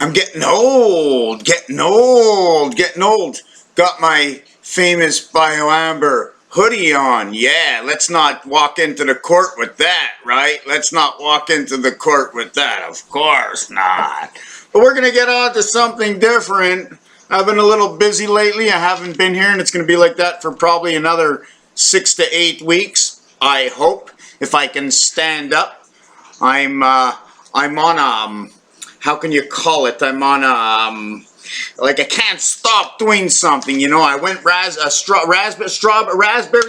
I'm getting old, getting old, getting old. Got my famous BioAmber hoodie on. Yeah, let's not walk into the court with that, right? Let's not walk into the court with that. Of course not. But we're going to get on to something different. I've been a little busy lately. I haven't been here, and it's going to be like that for probably another 6 to 8 weeks, I hope, if I can stand up. I'm on how can you call it? I'm on like I can't stop doing something, you know. I went raspberry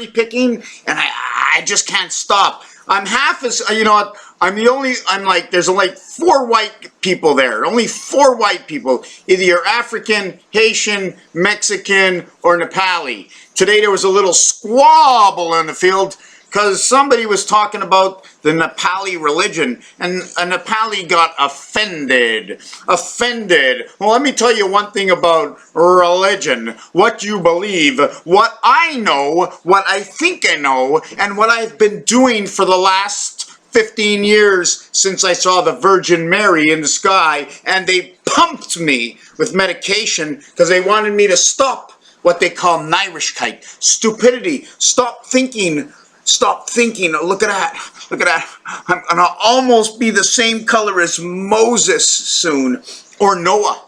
picking, and I just can't stop. I'm half as, you know, I'm like, there's like 4 white people there. Only 4 white people. Either you're African, Haitian, Mexican, or Nepali. Today there was a little squabble in the field because somebody was talking about the Nepali religion, and a Nepali got offended. Well, let me tell you one thing about religion. What you believe, what I know, what I think I know, and what I've been doing for the last 15 years since I saw the Virgin Mary in the sky, and they pumped me with medication because they wanted me to stop what they call Nirishkeit, stupidity, stop thinking. Look at that. Look at that. I'm going to almost be the same color as Moses soon, or Noah,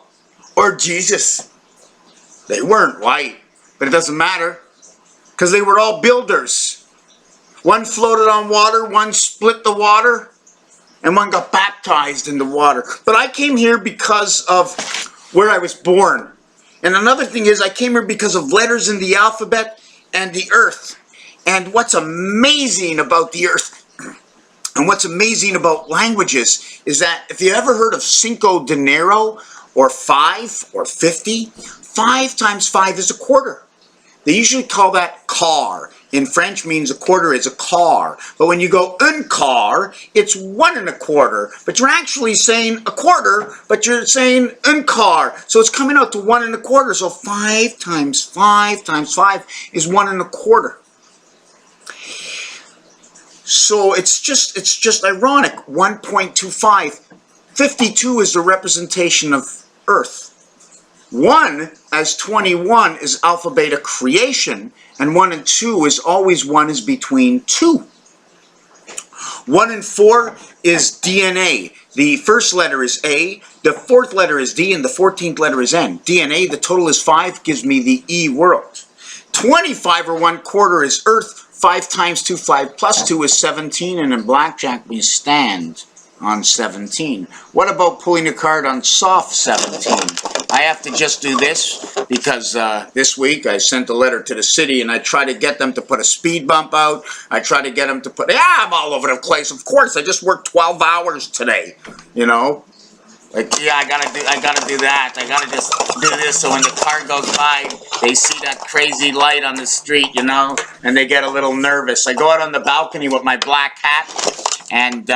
or Jesus. They weren't white, but it doesn't matter, because they were all builders. One floated on water, one split the water, and one got baptized in the water. But I came here because of where I was born. And another thing is, I came here because of letters in the alphabet and the earth. And what's amazing about the earth and what's amazing about languages is that if you ever heard of Cinco de Nero or 5 or 50, 5 times 5 is a quarter. They usually call that car. In French means a quarter is a car. But when you go un car, it's 1 1/4. But you're actually saying a quarter, but you're saying un car. So it's coming out to 1 1/4. So 5 times 5 times 5 is 1 1/4. So it's just ironic. 1.25. 52 is the representation of Earth. 1 as 21 is alpha beta creation, and 1 and 2 is always 1 is between 2. 1 and 4 is DNA. The first letter is A, the 4th letter is D, and the 14th letter is N. DNA, the total is 5, gives me the E world. 25 or 1/4 is Earth. 5 times 2, 5 plus 2 is 17, and in blackjack we stand on 17. What about pulling a card on soft 17? I have to just do this because this week I sent a letter to the city, and I try to get them to put a speed bump out. I try to get them to put, I'm all over the place. Of course, I just worked 12 hours today, you know. Like, yeah, I gotta do that. I gotta just do this so when the car goes by, they see that crazy light on the street, you know, and they get a little nervous. I go out on the balcony with my black hat, and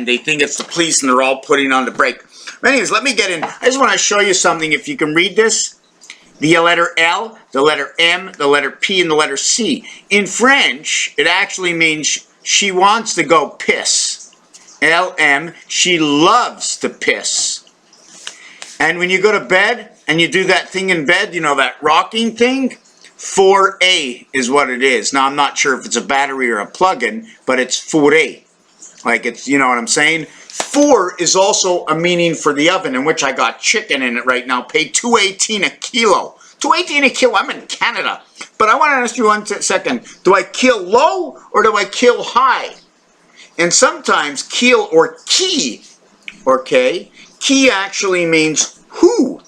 they think it's the police, and they're all putting on the brake. But anyways, let me get in. I just want to show you something. If you can read this, the letter L, the letter M, the letter P, and the letter C. In French, it actually means she wants to go piss. LM, she loves to piss. And when you go to bed and you do that thing in bed, you know, that rocking thing, 4A is what it is. Now, I'm not sure if it's a battery or a plug-in, but it's 4A. Like, it's, you know what I'm saying? 4 is also a meaning for the oven, in which I got chicken in it right now. Pay $2.18 a kilo. $2.18 a kilo. I'm in Canada. But I want to ask you one second. Do I kill low or do I kill high? And sometimes kill or key, or K, key actually means who.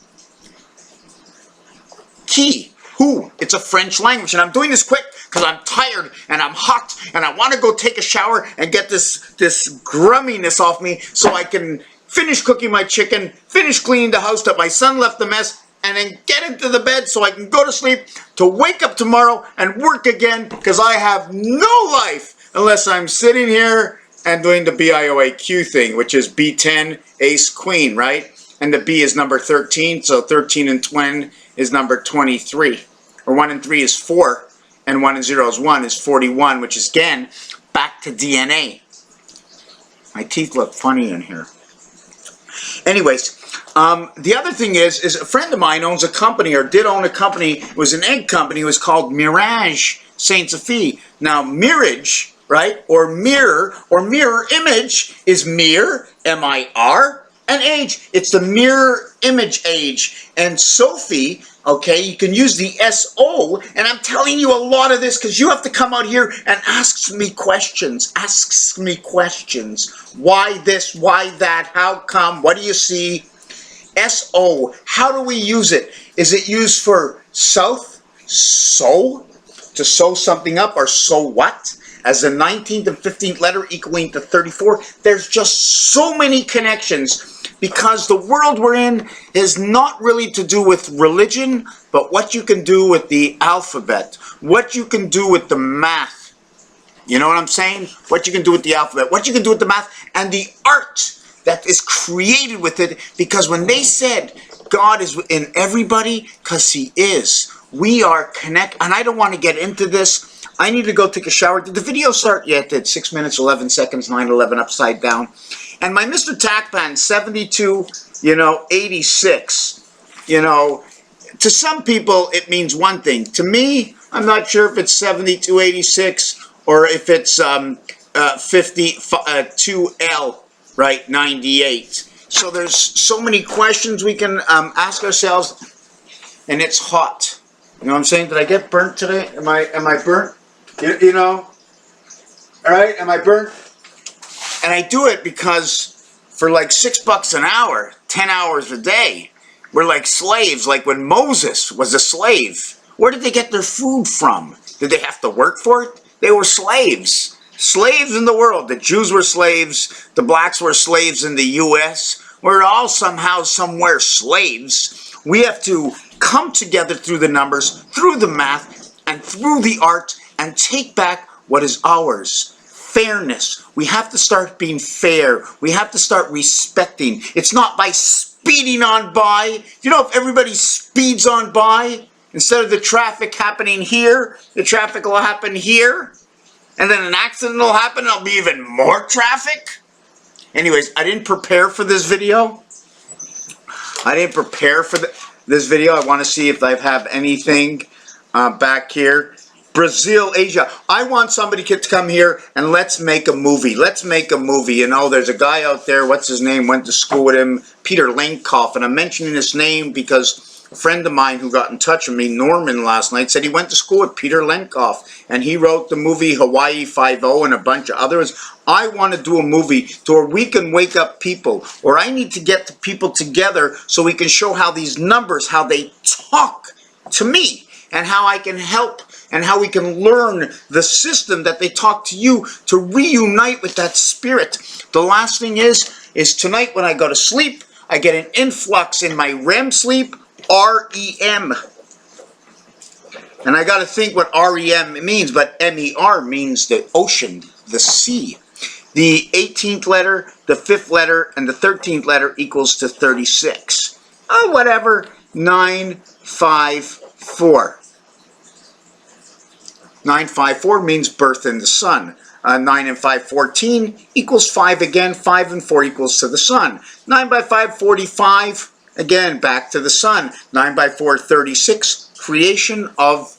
Key, who. It's a French language. And I'm doing this quick because I'm tired and I'm hot and I want to go take a shower and get this grumminess off me so I can finish cooking my chicken, finish cleaning the house that my son left a mess, and then get into the bed so I can go to sleep to wake up tomorrow and work again, because I have no life unless I'm sitting here and doing the BIOAQ thing, which is B10, ace, queen, right? And the B is number 13, so 13 and 20 is number 23. Or 1 and 3 is 4, and 1 and 0 is 1, is 41, which is, again, back to DNA. My teeth look funny in here. Anyways, The other thing is a friend of mine owns a company, or did own a company. It was an egg company. It was called Mirage Saint Sophie. Now, mirage, right, or mirror image is mirror, M-I-R, and age. It's the mirror image age. And Sophie, okay, you can use the S-O, and I'm telling you a lot of this because you have to come out here and ask me questions. Asks me questions. Why this? Why that? How come? What do you see? S-O, how do we use it? Is it used for south, sow, to sew something up, or so what? As the 19th and 15th letter equaling to 34, there's just so many connections because the world we're in is not really to do with religion, but what you can do with the alphabet, what you can do with the math. You know what I'm saying? What you can do with the alphabet, what you can do with the math, and the art that is created with it, because when they said God is in everybody, because He is, we are connected. And I don't want to get into this. I need to go take a shower. Did the video start yet? At 6 minutes, 11 seconds, 9/11 upside down. And my Mr. Tacpan 72, 86, to some people it means one thing. To me, I'm not sure if it's 7286 or if it's 52L. Right, 98. So there's so many questions we can ask ourselves, and it's hot. You know what I'm saying? Did I get burnt today? Am I burnt? All right, am I burnt? And I do it because for like $6 an hour, 10 hours a day, we're like slaves, like when Moses was a slave. Where did they get their food from? Did they have to work for it? They were slaves. Slaves in the world. The Jews were slaves. The blacks were slaves in the U.S. We're all somehow, somewhere slaves. We have to come together through the numbers, through the math, and through the art, and take back what is ours. Fairness. We have to start being fair. We have to start respecting. It's not by speeding on by. If everybody speeds on by, instead of the traffic happening here, the traffic will happen here. And then an accident will happen, there'll be even more traffic. Anyways, I didn't prepare for this video. This video. I want to see if I have anything back here. Brazil, Asia. I want somebody to come here and let's make a movie. Let's make a movie. There's a guy out there, what's his name, went to school with him, Peter Lenkov. And I'm mentioning his name because a friend of mine who got in touch with me, Norman, last night, said he went to school with Peter Lenkov, and he wrote the movie Hawaii Five-0 and a bunch of others. I want to do a movie to where we can wake up people, or I need to get the people together so we can show how these numbers, how they talk to me, and how I can help, and how we can learn the system that they talk to you to reunite with that spirit. The last thing is tonight when I go to sleep, I get an influx in my REM sleep, REM. And I got to think what REM means, but MER means the ocean, the sea. The 18th letter, the 5th letter, and the 13th letter equals to 36. Oh, whatever. 954. 954 means birth in the sun. 9 and 5, 14 equals 5 again. 5 and 4 equals to the sun. 9 by 5, 45. Again, back to the sun. 9 by 4, 36. Creation of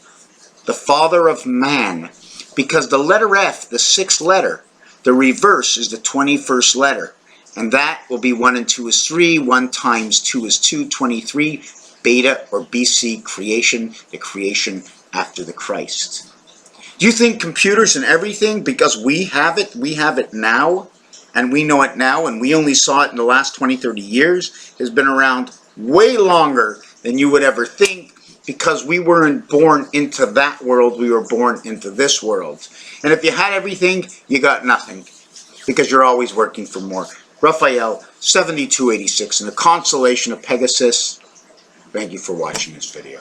the Father of Man. Because the letter F, the 6th letter, the reverse is the 21st letter. And that will be 1 and 2 is 3. 1 times 2 is 2. 23. Beta or BC creation. The creation after the Christ. Do you think computers and everything, because we have it now, and we know it now, and we only saw it in the last 20, 30 years, has been around way longer than you would ever think, because we weren't born into that world, we were born into this world. And if you had everything, you got nothing, because you're always working for more. Raphael, 7286, in the constellation of Pegasus. Thank you for watching this video.